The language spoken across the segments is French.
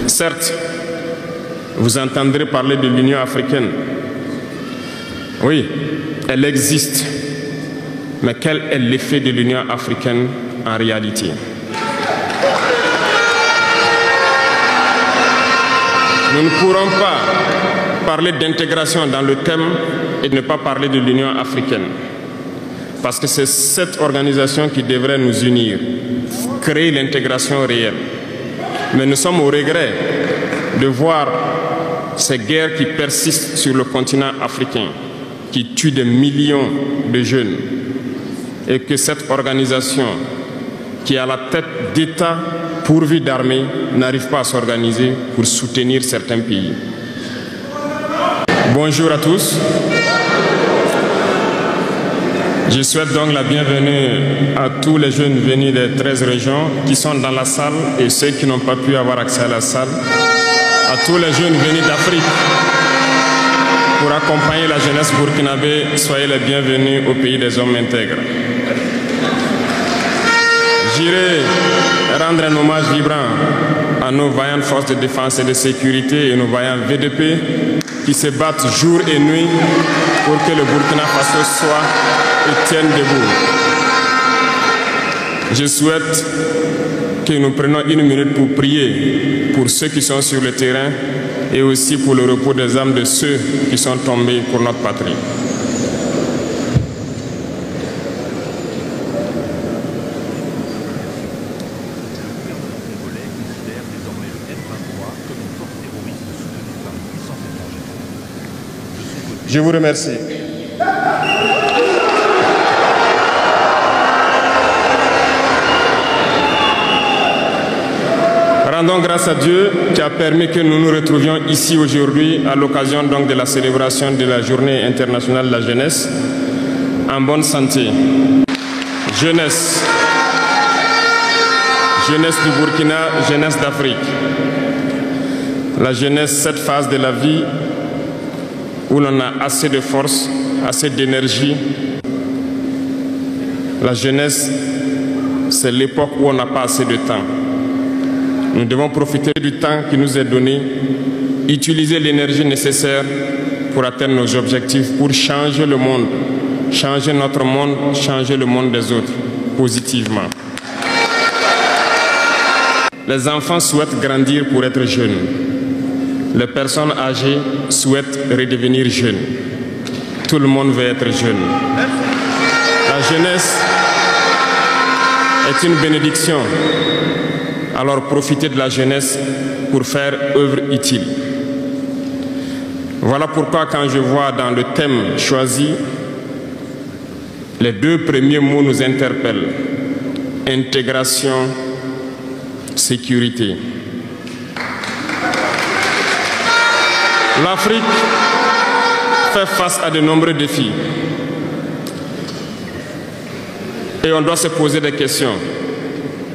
Certes, vous entendrez parler de l'Union africaine. Oui, elle existe. Mais quel est l'effet de l'Union africaine en réalité? Nous ne pourrons pas parler d'intégration dans le thème et ne pas parler de l'Union africaine. Parce que c'est cette organisation qui devrait nous unir, créer l'intégration réelle. Mais nous sommes au regret de voir ces guerres qui persistent sur le continent africain, qui tuent des millions de jeunes, et que cette organisation, qui est à la tête d'États pourvus d'armées, n'arrive pas à s'organiser pour soutenir certains pays. Bonjour à tous. Je souhaite donc la bienvenue à tous les jeunes venus des 13 régions qui sont dans la salle et ceux qui n'ont pas pu avoir accès à la salle. À tous les jeunes venus d'Afrique pour accompagner la jeunesse burkinabé, soyez les bienvenus au pays des hommes intègres. J'irai rendre un hommage vibrant à nos vaillantes forces de défense et de sécurité et nos vaillants VDP qui se battent jour et nuit pour que le Burkina Faso soit et tienne debout. Je souhaite que nous prenions une minute pour prier pour ceux qui sont sur le terrain et aussi pour le repos des âmes de ceux qui sont tombés pour notre patrie. Je vous remercie. Rendons grâce à Dieu qui a permis que nous nous retrouvions ici aujourd'hui à l'occasion donc de la célébration de la Journée internationale de la jeunesse en bonne santé. Jeunesse. Jeunesse du Burkina, jeunesse d'Afrique. La jeunesse, cette phase de la vie où l'on a assez de force, assez d'énergie. La jeunesse, c'est l'époque où on n'a pas assez de temps. Nous devons profiter du temps qui nous est donné, utiliser l'énergie nécessaire pour atteindre nos objectifs, pour changer le monde, changer notre monde, changer le monde des autres, positivement. Les enfants souhaitent grandir pour être jeunes. Les personnes âgées souhaitent redevenir jeunes. Tout le monde veut être jeune. La jeunesse est une bénédiction. Alors profitez de la jeunesse pour faire œuvre utile. Voilà pourquoi quand je vois dans le thème choisi, les deux premiers mots nous interpellent. Intégration, sécurité. L'Afrique fait face à de nombreux défis. Et on doit se poser des questions.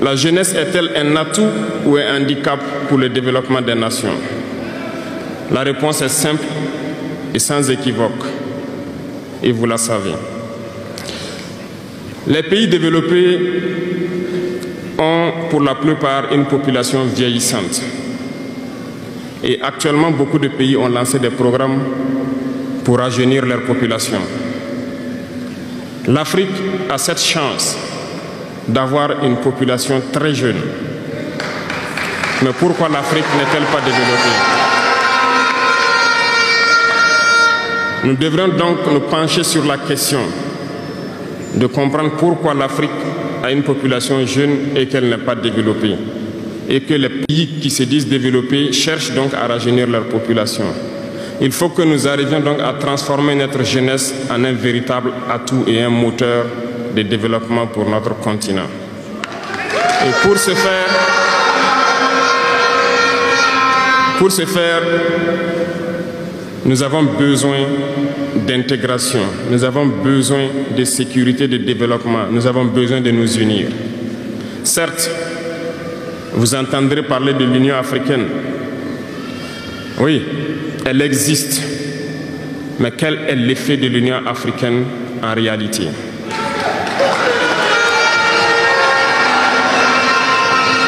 La jeunesse est-elle un atout ou un handicap pour le développement des nations? La réponse est simple et sans équivoque. Et vous la savez. Les pays développés ont pour la plupart une population vieillissante. Et actuellement, beaucoup de pays ont lancé des programmes pour rajeunir leur population. L'Afrique a cette chance d'avoir une population très jeune. Mais pourquoi l'Afrique n'est-elle pas développée? Nous devrions donc nous pencher sur la question de comprendre pourquoi l'Afrique a une population jeune et qu'elle n'est pas développée. Et que les pays qui se disent développés cherchent donc à rajeunir leur population. Il faut que nous arrivions donc à transformer notre jeunesse en un véritable atout et un moteur de développement pour notre continent. Et pour ce faire, nous avons besoin d'intégration, nous avons besoin de sécurité, de développement, nous avons besoin de nous unir. Certes, vous entendrez parler de l'Union africaine. Oui, elle existe. Mais quel est l'effet de l'Union africaine en réalité?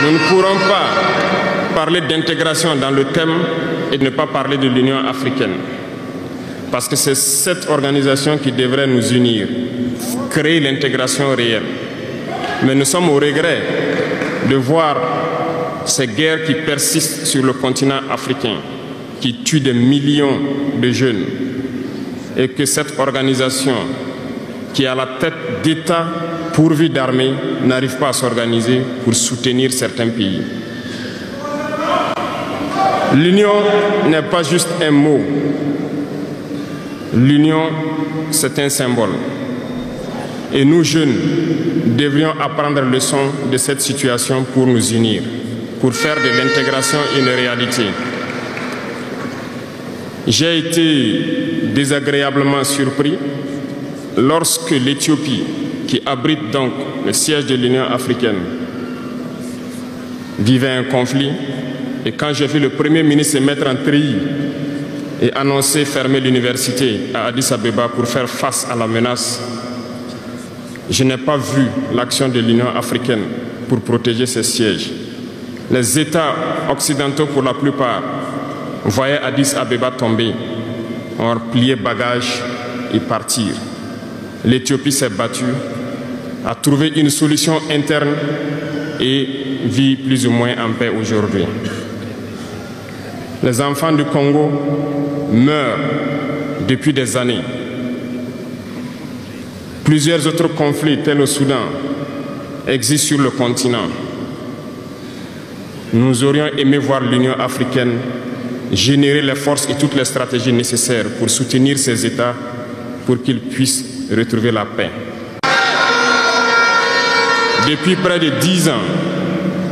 Nous ne pourrons pas parler d'intégration dans le thème et de ne pas parler de l'Union africaine. Parce que c'est cette organisation qui devrait nous unir, créer l'intégration réelle. Mais nous sommes au regret de voir ces guerres qui persistent sur le continent africain, qui tuent des millions de jeunes, et que cette organisation, qui est à la tête d'États pourvus d'armées, n'arrive pas à s'organiser pour soutenir certains pays. L'union n'est pas juste un mot. L'union, c'est un symbole. Et nous, jeunes, devrions apprendre leçon de cette situation pour nous unir, pour faire de l'intégration une réalité. J'ai été désagréablement surpris lorsque l'Éthiopie, qui abrite donc le siège de l'Union africaine, vivait un conflit. Et quand j'ai vu le Premier ministre se mettre en treillis et annoncer fermer l'université à Addis Abeba pour faire face à la menace, je n'ai pas vu l'action de l'Union africaine pour protéger ses sièges. Les États occidentaux, pour la plupart, voyaient Addis Abeba tomber, ont plié bagages et partir. L'Éthiopie s'est battue, a trouvé une solution interne et vit plus ou moins en paix aujourd'hui. Les enfants du Congo meurent depuis des années. Plusieurs autres conflits, tels au Soudan, existent sur le continent. Nous aurions aimé voir l'Union africaine générer les forces et toutes les stratégies nécessaires pour soutenir ces États pour qu'ils puissent retrouver la paix. Depuis près de 10 ans,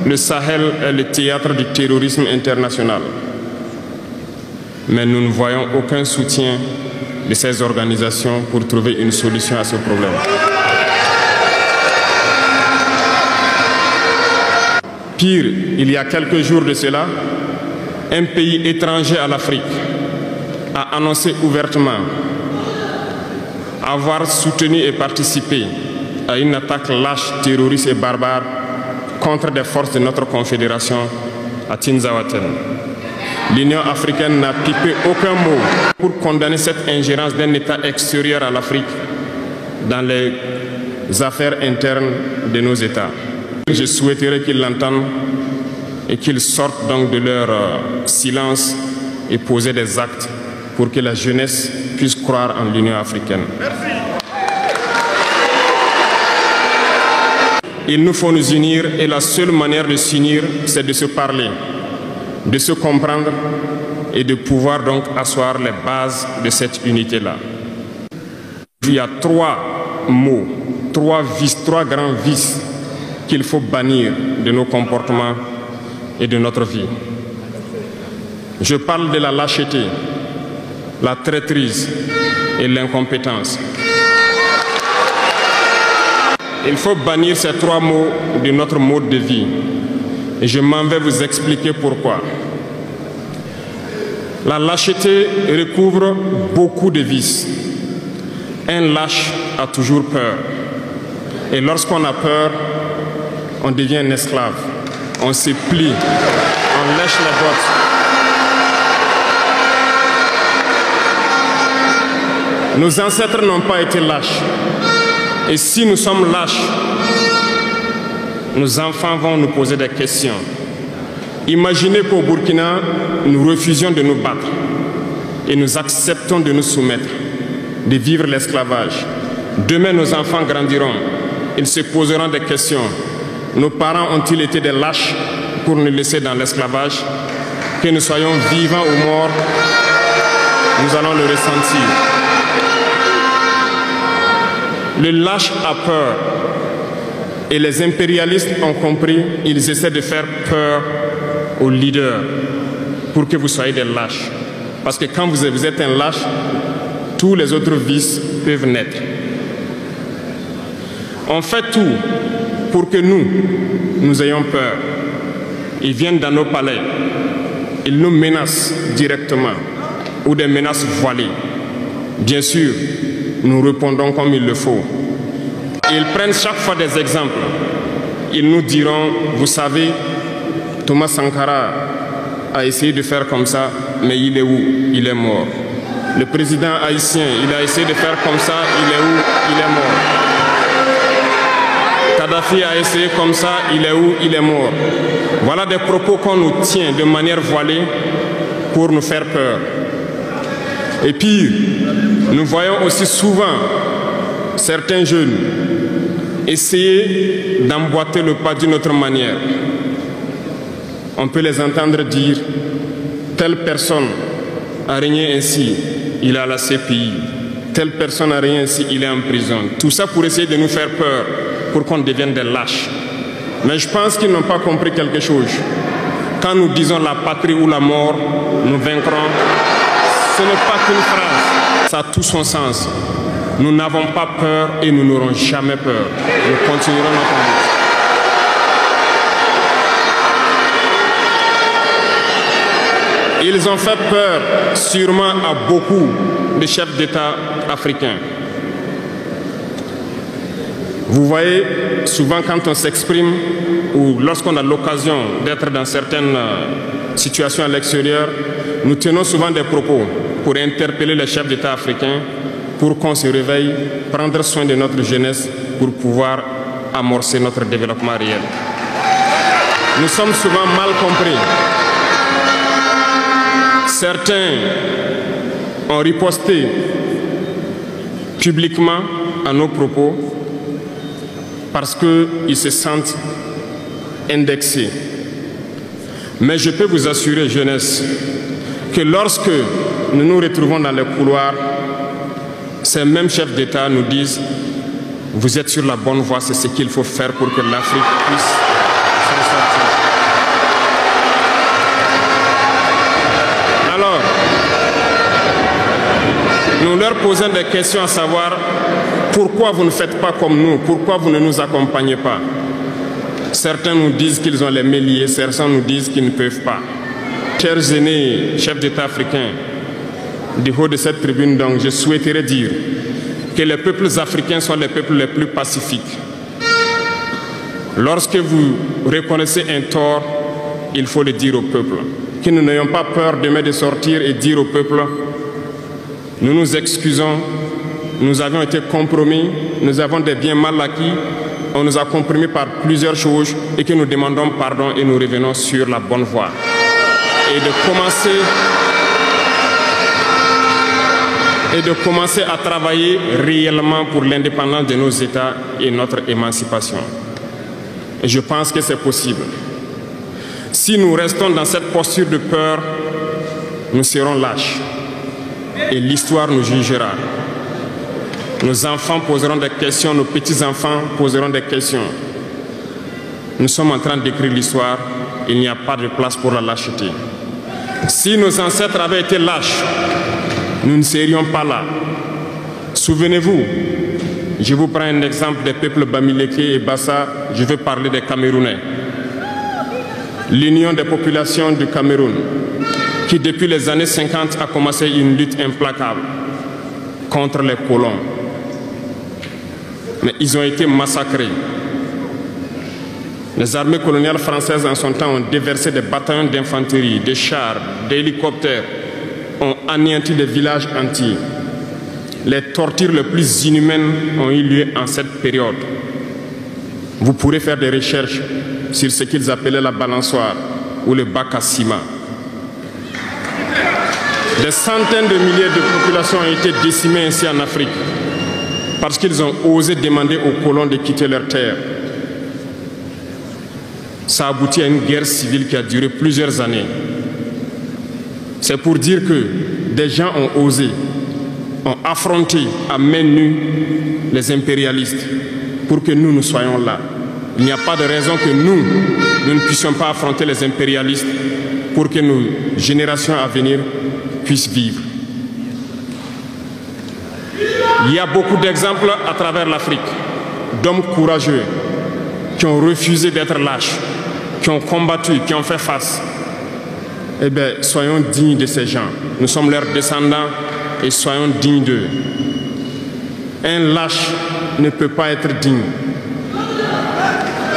le Sahel est le théâtre du terrorisme international. Mais nous ne voyons aucun soutien de ces organisations pour trouver une solution à ce problème. Pire, il y a quelques jours de cela, un pays étranger à l'Afrique a annoncé ouvertement avoir soutenu et participé à une attaque lâche, terroriste et barbare contre des forces de notre confédération à Tinzaouaten. L'Union africaine n'a pipé aucun mot pour condamner cette ingérence d'un État extérieur à l'Afrique dans les affaires internes de nos États. Je souhaiterais qu'ils l'entendent et qu'ils sortent donc de leur silence et poser des actes pour que la jeunesse puisse croire en l'Union africaine. Merci. Il nous faut nous unir et la seule manière de s'unir, c'est de se parler, de se comprendre et de pouvoir donc asseoir les bases de cette unité-là. Il y a 3 mots, 3 grands vices qu'il faut bannir de nos comportements et de notre vie. Je parle de la lâcheté, la traîtrise et l'incompétence. Il faut bannir ces 3 mots de notre mode de vie. Et je m'en vais vous expliquer pourquoi. La lâcheté recouvre beaucoup de vices. Un lâche a toujours peur. Et lorsqu'on a peur, on devient un esclave. On se plie, on lèche les bottes. Nos ancêtres n'ont pas été lâches. Et si nous sommes lâches, nos enfants vont nous poser des questions. Imaginez qu'au Burkina, nous refusions de nous battre et nous acceptons de nous soumettre, de vivre l'esclavage. Demain, nos enfants grandiront. Ils se poseront des questions. Nos parents ont-ils été des lâches pour nous laisser dans l'esclavage? Que nous soyons vivants ou morts, nous allons le ressentir. Le lâche a peur. Et les impérialistes ont compris, ils essaient de faire peur aux leaders pour que vous soyez des lâches. Parce que quand vous êtes un lâche, tous les autres vices peuvent naître. On fait tout pour que nous ayons peur. Ils viennent dans nos palais, ils nous menacent directement ou des menaces voilées. Bien sûr, nous répondons comme il le faut. Ils prennent chaque fois des exemples. Ils nous diront, vous savez, Thomas Sankara a essayé de faire comme ça, mais il est où? Il est mort. Le président haïtien, il a essayé de faire comme ça, il est où? Il est mort. Kadhafi a essayé comme ça, il est où? Il est mort. Voilà des propos qu'on nous tient de manière voilée pour nous faire peur. Et puis, nous voyons aussi souvent certains jeunes essayer d'emboîter le pas d'une autre manière. On peut les entendre dire « telle personne a régné ainsi, il est à la CPI. Telle personne a régné ainsi, il est en prison. » Tout ça pour essayer de nous faire peur, pour qu'on devienne des lâches. Mais je pense qu'ils n'ont pas compris quelque chose. Quand nous disons la patrie ou la mort, nous vaincrons, ce n'est pas qu'une phrase, ça a tout son sens. Nous n'avons pas peur et nous n'aurons jamais peur. Nous continuerons notre lutte. Ils ont fait peur sûrement à beaucoup de chefs d'État africains. Vous voyez, souvent quand on s'exprime ou lorsqu'on a l'occasion d'être dans certaines situations à l'extérieur, nous tenons souvent des propos pour interpeller les chefs d'État africains pour qu'on se réveille, prendre soin de notre jeunesse pour pouvoir amorcer notre développement réel. Nous sommes souvent mal compris. Certains ont riposté publiquement à nos propos parce qu'ils se sentent indexés. Mais je peux vous assurer, jeunesse, que lorsque nous nous retrouvons dans les couloirs, ces mêmes chefs d'État nous disent « Vous êtes sur la bonne voie, c'est ce qu'il faut faire pour que l'Afrique puisse s'en sortir. » Alors, nous leur posons des questions à savoir pourquoi vous ne faites pas comme nous, pourquoi vous ne nous accompagnez pas. Certains nous disent qu'ils ont les mains liées, certains nous disent qu'ils ne peuvent pas. Chers aînés, chefs d'État africains, du haut de cette tribune, donc, je souhaiterais dire que les peuples africains sont les peuples les plus pacifiques. Lorsque vous reconnaissez un tort, il faut le dire au peuple. Que nous n'ayons pas peur demain de sortir et dire au peuple, nous nous excusons, nous avions été compromis, nous avons des biens mal acquis, on nous a compromis par plusieurs choses et que nous demandons pardon et nous revenons sur la bonne voie. Et de commencer à travailler réellement pour l'indépendance de nos États et notre émancipation. Et je pense que c'est possible. Si nous restons dans cette posture de peur, nous serons lâches. Et l'histoire nous jugera. Nos enfants poseront des questions, nos petits-enfants poseront des questions. Nous sommes en train d'écrire l'histoire, il n'y a pas de place pour la lâcheté. Si nos ancêtres avaient été lâches, nous ne serions pas là. Souvenez-vous, je vous prends un exemple des peuples Bamileke et Bassa, je vais parler des Camerounais. L'Union des populations du Cameroun, qui depuis les années 50 a commencé une lutte implacable contre les colons. Mais ils ont été massacrés. Les armées coloniales françaises en son temps ont déversé des bataillons d'infanterie, des chars, des hélicoptères, ont anéanti des villages entiers. Les tortures les plus inhumaines ont eu lieu en cette période. Vous pourrez faire des recherches sur ce qu'ils appelaient la balançoire ou le bac à ciment. Des centaines de milliers de populations ont été décimées ainsi en Afrique parce qu'ils ont osé demander aux colons de quitter leur terre. Ça a abouti à une guerre civile qui a duré plusieurs années. C'est pour dire que des gens ont osé, ont affronté à main nue les impérialistes pour que nous soyons là. Il n'y a pas de raison que nous ne puissions pas affronter les impérialistes pour que nos générations à venir puissent vivre. Il y a beaucoup d'exemples à travers l'Afrique d'hommes courageux qui ont refusé d'être lâches, qui ont combattu, qui ont fait face. Eh bien, soyons dignes de ces gens. Nous sommes leurs descendants et soyons dignes d'eux. Un lâche ne peut pas être digne.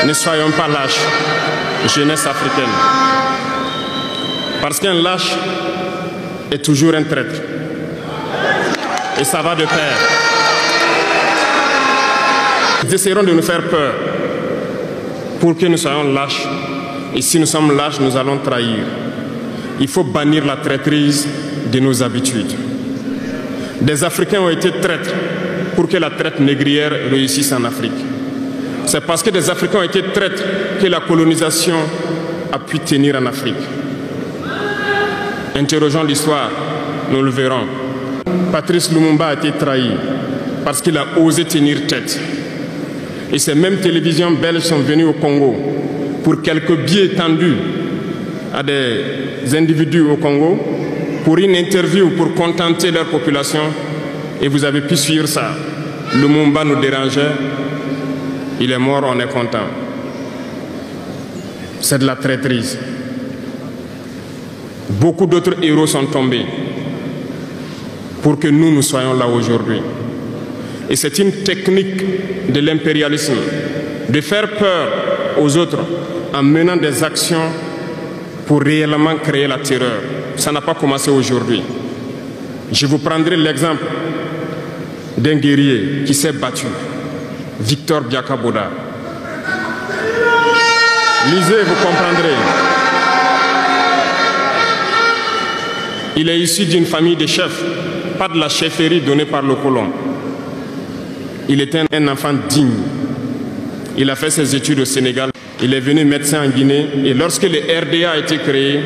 Ne soyons pas lâches, jeunesse africaine. Parce qu'un lâche est toujours un traître. Et ça va de pair. Ils essaieront de nous faire peur pour que nous soyons lâches. Et si nous sommes lâches, nous allons trahir. Il faut bannir la traîtrise de nos habitudes. Des Africains ont été traîtres pour que la traite négrière réussisse en Afrique. C'est parce que des Africains ont été traîtres que la colonisation a pu tenir en Afrique. Interrogeons l'histoire, nous le verrons. Patrice Lumumba a été trahi parce qu'il a osé tenir tête. Et ces mêmes télévisions belges sont venues au Congo pour quelques billets tendus à des individus au Congo pour une interview pour contenter leur population. Et vous avez pu suivre ça. Lumumba nous dérangeait. Il est mort, on est content. C'est de la traîtrise. Beaucoup d'autres héros sont tombés pour que nous soyons là aujourd'hui. Et c'est une technique de l'impérialisme de faire peur aux autres en menant des actions pour réellement créer la terreur. Ça n'a pas commencé aujourd'hui. Je vous prendrai l'exemple d'un guerrier qui s'est battu, Victor Biakaboda. Lisez, vous comprendrez. Il est issu d'une famille de chefs, pas de la chefferie donnée par le colon. Il était un enfant digne. Il a fait ses études au Sénégal. Il est venu médecin en Guinée. Et lorsque le RDA a été créé,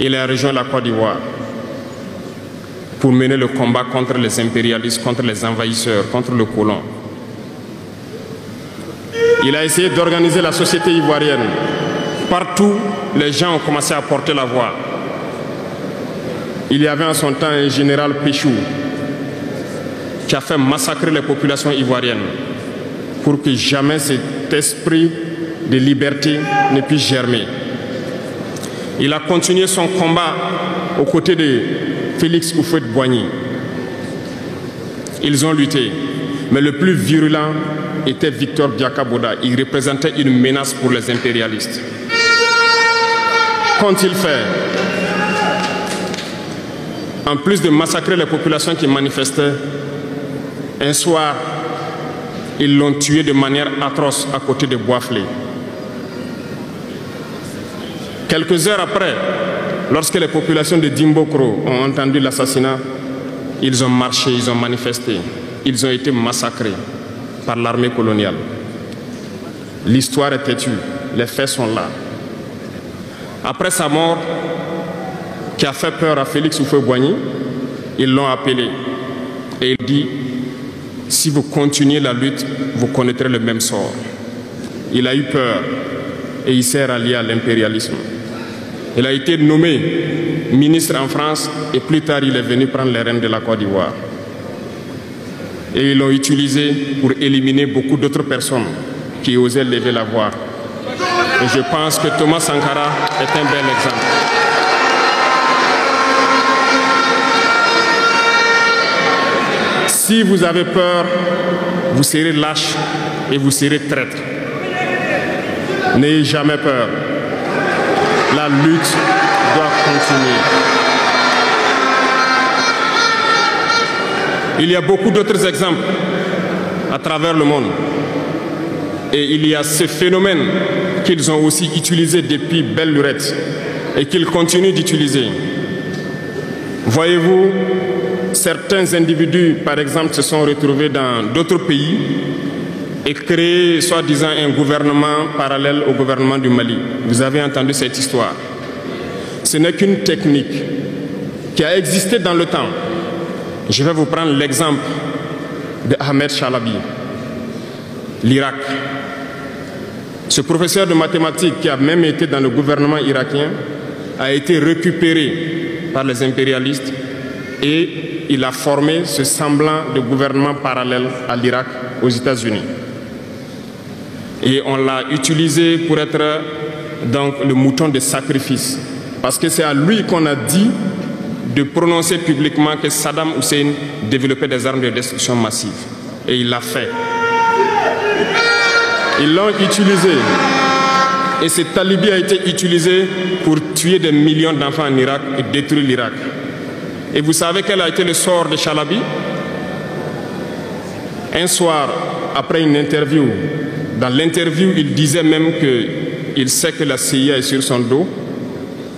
il a rejoint la Côte d'Ivoire pour mener le combat contre les impérialistes, contre les envahisseurs, contre le colon. Il a essayé d'organiser la société ivoirienne. Partout, les gens ont commencé à porter la voix. Il y avait en son temps un général Péchou qui a fait massacrer les populations ivoiriennes pour que jamais cet esprit de liberté ne puisse germer. Il a continué son combat aux côtés de Félix Houphouët-Boigny. Ils ont lutté, mais le plus virulent était Victor Biakaboda. Il représentait une menace pour les impérialistes. Qu'ont-ils fait? En plus de massacrer les populations qui manifestaient, un soir, ils l'ont tué de manière atroce à côté de Boisflé. Quelques heures après, lorsque les populations de Dimbokro ont entendu l'assassinat, ils ont marché, ils ont manifesté, ils ont été massacrés par l'armée coloniale. L'histoire est têtue, les faits sont là. Après sa mort, qui a fait peur à Félix Houphouët-Boigny, ils l'ont appelé et il dit: si vous continuez la lutte, vous connaîtrez le même sort. Il a eu peur et il s'est rallié à l'impérialisme. Il a été nommé ministre en France et plus tard il est venu prendre les rênes de la Côte d'Ivoire. Et ils l'ont utilisé pour éliminer beaucoup d'autres personnes qui osaient lever la voix. Et je pense que Thomas Sankara est un bel exemple. Si vous avez peur, vous serez lâche et vous serez traître. N'ayez jamais peur. La lutte doit continuer. Il y a beaucoup d'autres exemples à travers le monde. Et il y a ce phénomène qu'ils ont aussi utilisé depuis belle lurette et qu'ils continuent d'utiliser. Voyez-vous, certains individus, par exemple, se sont retrouvés dans d'autres pays et créé, soi-disant, un gouvernement parallèle au gouvernement du Mali. Vous avez entendu cette histoire. Ce n'est qu'une technique qui a existé dans le temps. Je vais vous prendre l'exemple de Ahmed Chalabi, l'Irak. Ce professeur de mathématiques qui a même été dans le gouvernement irakien a été récupéré par les impérialistes et il a formé ce semblant de gouvernement parallèle à l'Irak, aux États-Unis. Et on l'a utilisé pour être donc le mouton de sacrifice. Parce que c'est à lui qu'on a dit de prononcer publiquement que Saddam Hussein développait des armes de destruction massive. Et il l'a fait. Ils l'ont utilisé Et cet alibi a été utilisé pour tuer des millions d'enfants en Irak et détruire l'Irak. Et vous savez quel a été le sort de Chalabi? Un soir, après une interview, dans l'interview, il disait même qu'il sait que la CIA est sur son dos.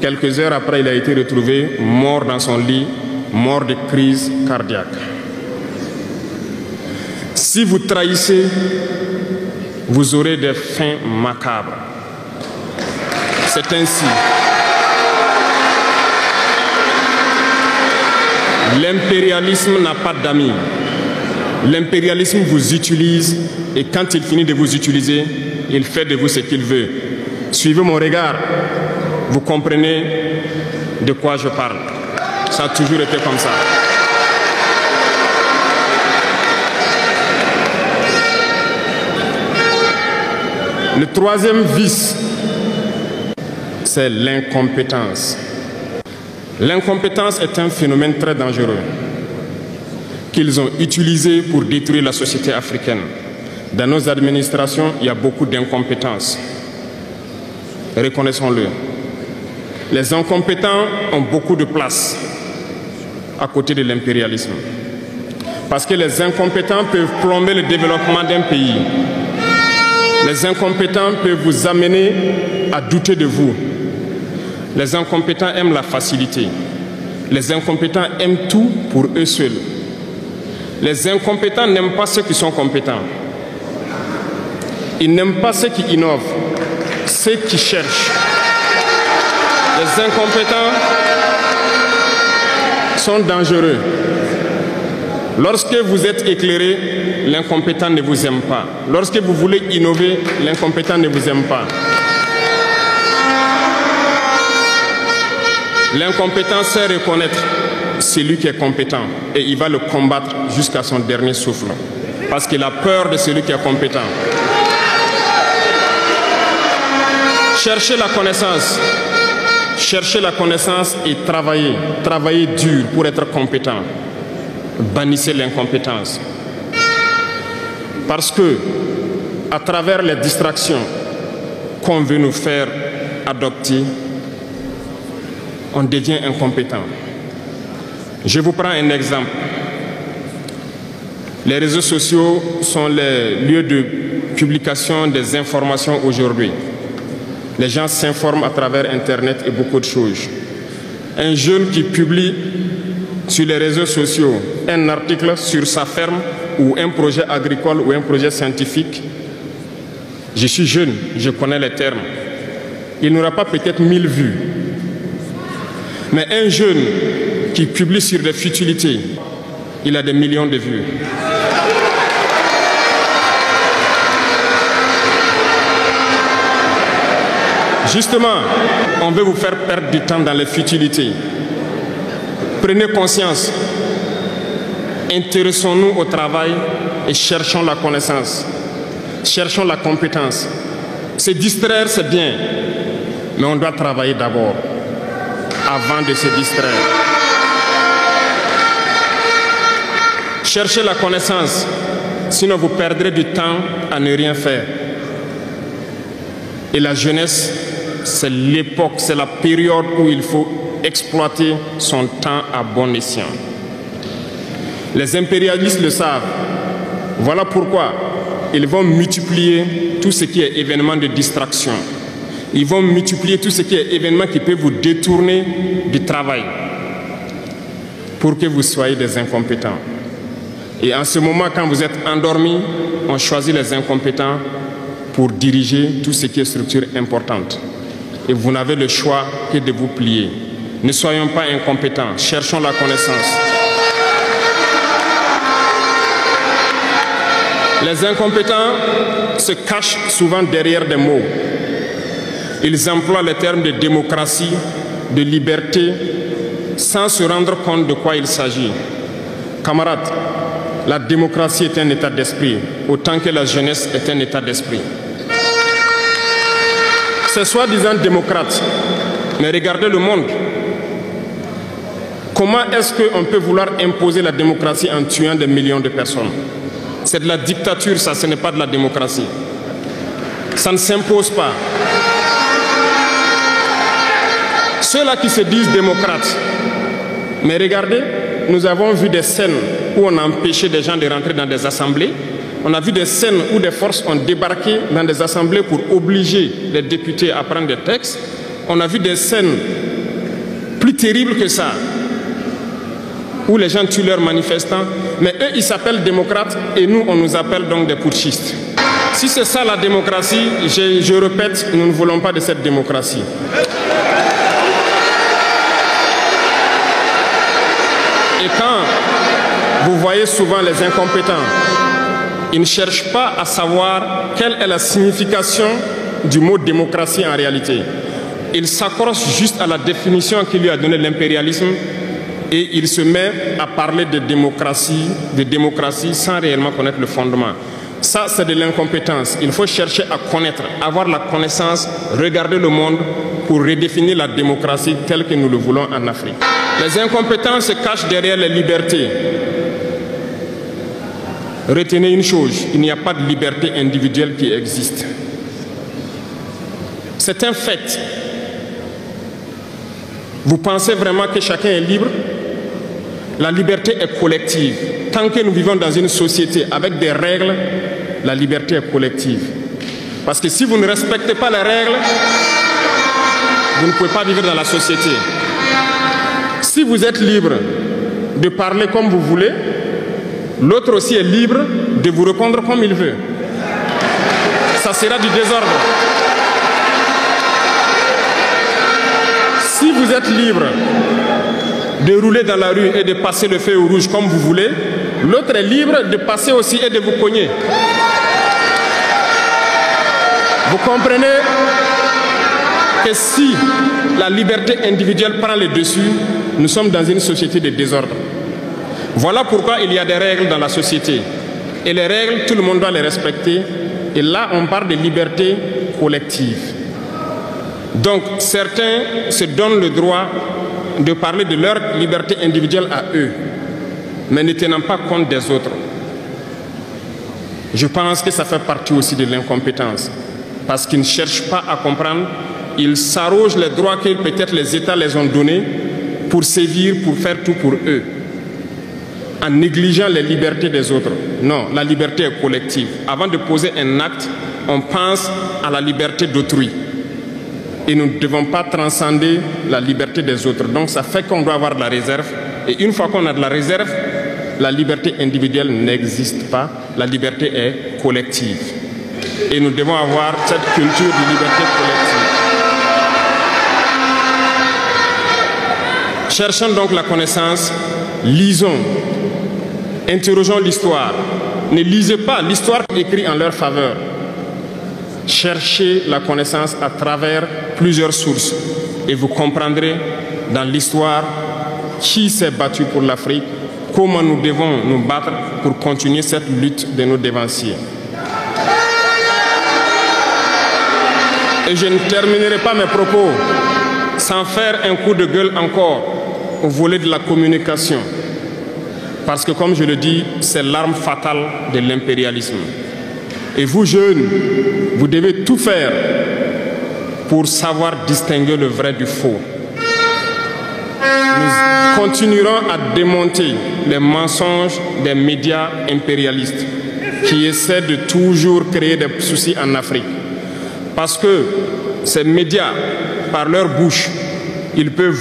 Quelques heures après, il a été retrouvé mort dans son lit, mort de crise cardiaque. Si vous trahissez, vous aurez des fins macabres. C'est ainsi. L'impérialisme n'a pas d'amis. L'impérialisme vous utilise et quand il finit de vous utiliser, il fait de vous ce qu'il veut. Suivez mon regard, vous comprenez de quoi je parle. Ça a toujours été comme ça. Le troisième vice, c'est l'incompétence. L'incompétence est un phénomène très dangereux qu'ils ont utilisé pour détruire la société africaine. Dans nos administrations, il y a beaucoup d'incompétence. Reconnaissons-le. Les incompétents ont beaucoup de place à côté de l'impérialisme. Parce que les incompétents peuvent plomber le développement d'un pays. Les incompétents peuvent vous amener à douter de vous. Les incompétents aiment la facilité. Les incompétents aiment tout pour eux seuls. Les incompétents n'aiment pas ceux qui sont compétents. Ils n'aiment pas ceux qui innovent, ceux qui cherchent. Les incompétents sont dangereux. Lorsque vous êtes éclairé, l'incompétent ne vous aime pas. Lorsque vous voulez innover, l'incompétent ne vous aime pas. L'incompétent sait reconnaître celui qui est compétent et il va le combattre jusqu'à son dernier souffle parce qu'il a peur de celui qui est compétent. Cherchez la connaissance. Cherchez la connaissance et travaillez. Travaillez dur pour être compétent. Bannissez l'incompétence. Parce que, à travers les distractions qu'on veut nous faire adopter, on devient incompétent. Je vous prends un exemple. Les réseaux sociaux sont les lieux de publication des informations aujourd'hui. Les gens s'informent à travers Internet et beaucoup de choses. Un jeune qui publie sur les réseaux sociaux un article sur sa ferme ou un projet agricole ou un projet scientifique, je suis jeune, je connais les termes. Il n'aura pas peut-être 1000 vues. Mais un jeune qui publie sur des futilités, il a des millions de vues. Justement, on veut vous faire perdre du temps dans les futilités. Prenez conscience. Intéressons-nous au travail et cherchons la connaissance. Cherchons la compétence. Se distraire, c'est bien, mais on doit travailler d'abord, avant de se distraire. Cherchez la connaissance, sinon vous perdrez du temps à ne rien faire. Et la jeunesse, c'est l'époque, c'est la période où il faut exploiter son temps à bon escient. Les impérialistes le savent. Voilà pourquoi ils vont multiplier tout ce qui est événement de distraction. Ils vont multiplier tout ce qui est événement qui peut vous détourner du travail pour que vous soyez des incompétents. Et en ce moment, quand vous êtes endormis, on choisit les incompétents pour diriger tout ce qui est structure importante. Et vous n'avez le choix que de vous plier. Ne soyons pas incompétents, cherchons la connaissance. Les incompétents se cachent souvent derrière des mots. Ils emploient les termes de démocratie, de liberté, sans se rendre compte de quoi il s'agit. Camarades, la démocratie est un état d'esprit, autant que la jeunesse est un état d'esprit. C'est soi-disant démocrate, mais regardez le monde. Comment est-ce qu'on peut vouloir imposer la démocratie en tuant des millions de personnes? C'est de la dictature, ça, ce n'est pas de la démocratie. Ça ne s'impose pas. Ceux-là qui se disent démocrates. Mais regardez, nous avons vu des scènes où on a empêché des gens de rentrer dans des assemblées. On a vu des scènes où des forces ont débarqué dans des assemblées pour obliger les députés à prendre des textes. On a vu des scènes plus terribles que ça, où les gens tuent leurs manifestants. Mais eux, ils s'appellent démocrates et nous, on nous appelle donc des putschistes. Si c'est ça la démocratie, je répète, nous ne voulons pas de cette démocratie. Et quand vous voyez souvent les incompétents, ils ne cherchent pas à savoir quelle est la signification du mot démocratie en réalité. Ils s'accrochent juste à la définition qu'il lui a donnée l'impérialisme et il se met à parler de démocratie sans réellement connaître le fondement. Ça, c'est de l'incompétence. Il faut chercher à connaître, avoir la connaissance, regarder le monde pour redéfinir la démocratie telle que nous le voulons en Afrique. Les incompétents se cachent derrière les libertés. Retenez une chose, il n'y a pas de liberté individuelle qui existe. C'est un fait. Vous pensez vraiment que chacun est libre? La liberté est collective. Tant que nous vivons dans une société avec des règles, la liberté est collective. Parce que si vous ne respectez pas les règles, vous ne pouvez pas vivre dans la société. Si vous êtes libre de parler comme vous voulez, l'autre aussi est libre de vous répondre comme il veut. Ça sera du désordre. Si vous êtes libre de rouler dans la rue et de passer le feu au rouge comme vous voulez, l'autre est libre de passer aussi et de vous cogner. Vous comprenez que si la liberté individuelle prend le dessus, nous sommes dans une société de désordre. Voilà pourquoi il y a des règles dans la société. Et les règles, tout le monde doit les respecter. Et là, on parle de liberté collective. Donc, certains se donnent le droit de parler de leur liberté individuelle à eux, mais ne tenant pas compte des autres. Je pense que ça fait partie aussi de l'incompétence, parce qu'ils ne cherchent pas à comprendre, ils s'arrogent les droits que peut-être les États les ont donnés pour sévir, pour faire tout pour eux, en négligeant les libertés des autres. Non, la liberté est collective. Avant de poser un acte, on pense à la liberté d'autrui. Et nous ne devons pas transcender la liberté des autres. Donc ça fait qu'on doit avoir de la réserve. Et une fois qu'on a de la réserve, la liberté individuelle n'existe pas. La liberté est collective. Et nous devons avoir cette culture de liberté collective. Cherchons donc la connaissance, lisons, interrogeons l'histoire. Ne lisez pas l'histoire écrite en leur faveur. Cherchez la connaissance à travers plusieurs sources et vous comprendrez dans l'histoire qui s'est battu pour l'Afrique, comment nous devons nous battre pour continuer cette lutte de nos dévanciers. Et je ne terminerai pas mes propos sans faire un coup de gueule encore au volet de la communication. Parce que comme je le dis, c'est l'arme fatale de l'impérialisme. Et vous jeunes, vous devez tout faire pour savoir distinguer le vrai du faux. Nous continuerons à démonter les mensonges des médias impérialistes qui essaient de toujours créer des soucis en Afrique. Parce que ces médias, par leur bouche, ils peuvent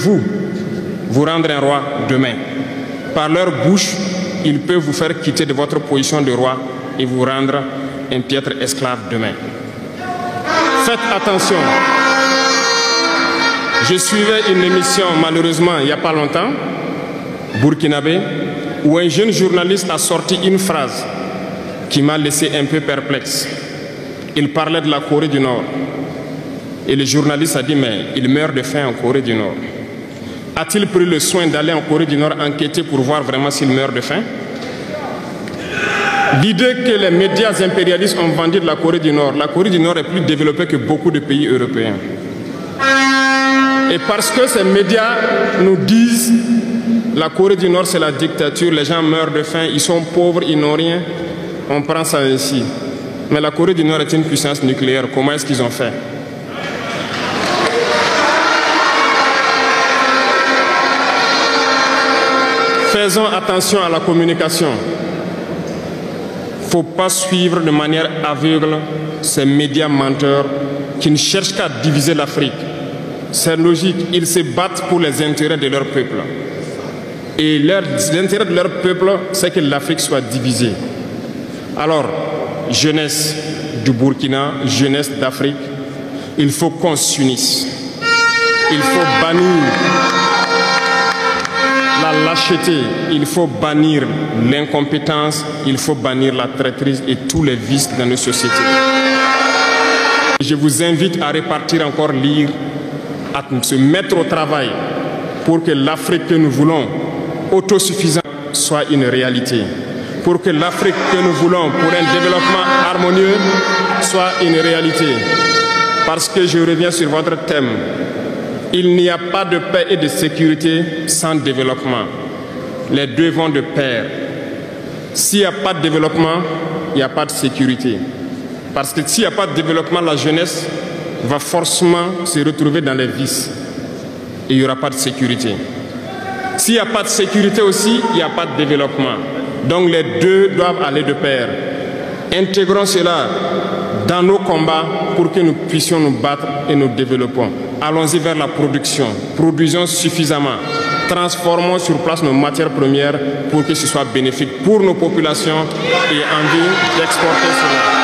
vous rendre un roi demain. Par leur bouche, ils peuvent vous faire quitter de votre position de roi et vous rendre un piètre esclave demain. Faites attention. Je suivais une émission, malheureusement, il n'y a pas longtemps, burkinabé, où un jeune journaliste a sorti une phrase qui m'a laissé un peu perplexe. Il parlait de la Corée du Nord. Et le journaliste a dit, mais il meurt de faim en Corée du Nord. A-t-il pris le soin d'aller en Corée du Nord enquêter pour voir vraiment s'il meurt de faim? L'idée que les médias impérialistes ont vendu de la Corée du Nord est plus développée que beaucoup de pays européens. Et parce que ces médias nous disent la Corée du Nord c'est la dictature, les gens meurent de faim, ils sont pauvres, ils n'ont rien, on prend ça ainsi. Mais la Corée du Nord est une puissance nucléaire, comment est-ce qu'ils ont fait? Faisons attention à la communication. Il ne faut pas suivre de manière aveugle ces médias menteurs qui ne cherchent qu'à diviser l'Afrique. C'est logique, ils se battent pour les intérêts de leur peuple. Et l'intérêt de leur peuple, c'est que l'Afrique soit divisée. Alors, jeunesse du Burkina, jeunesse d'Afrique, il faut qu'on s'unisse. Il faut bannir la lâcheté, il faut bannir l'incompétence, il faut bannir la traîtrise et tous les vices dans nos sociétés. Je vous invite à repartir encore lire, à se mettre au travail pour que l'Afrique que nous voulons, autosuffisante, soit une réalité. Pour que l'Afrique que nous voulons pour un développement harmonieux soit une réalité. Parce que je reviens sur votre thème. Il n'y a pas de paix et de sécurité sans développement. Les deux vont de pair. S'il n'y a pas de développement, il n'y a pas de sécurité. Parce que s'il n'y a pas de développement, la jeunesse va forcément se retrouver dans les vices. Et il n'y aura pas de sécurité. S'il n'y a pas de sécurité aussi, il n'y a pas de développement. Donc les deux doivent aller de pair. Intégrons cela dans nos combats pour que nous puissions nous battre et nous développons. Allons-y vers la production. Produisons suffisamment. Transformons sur place nos matières premières pour que ce soit bénéfique pour nos populations et envie d'exporter cela.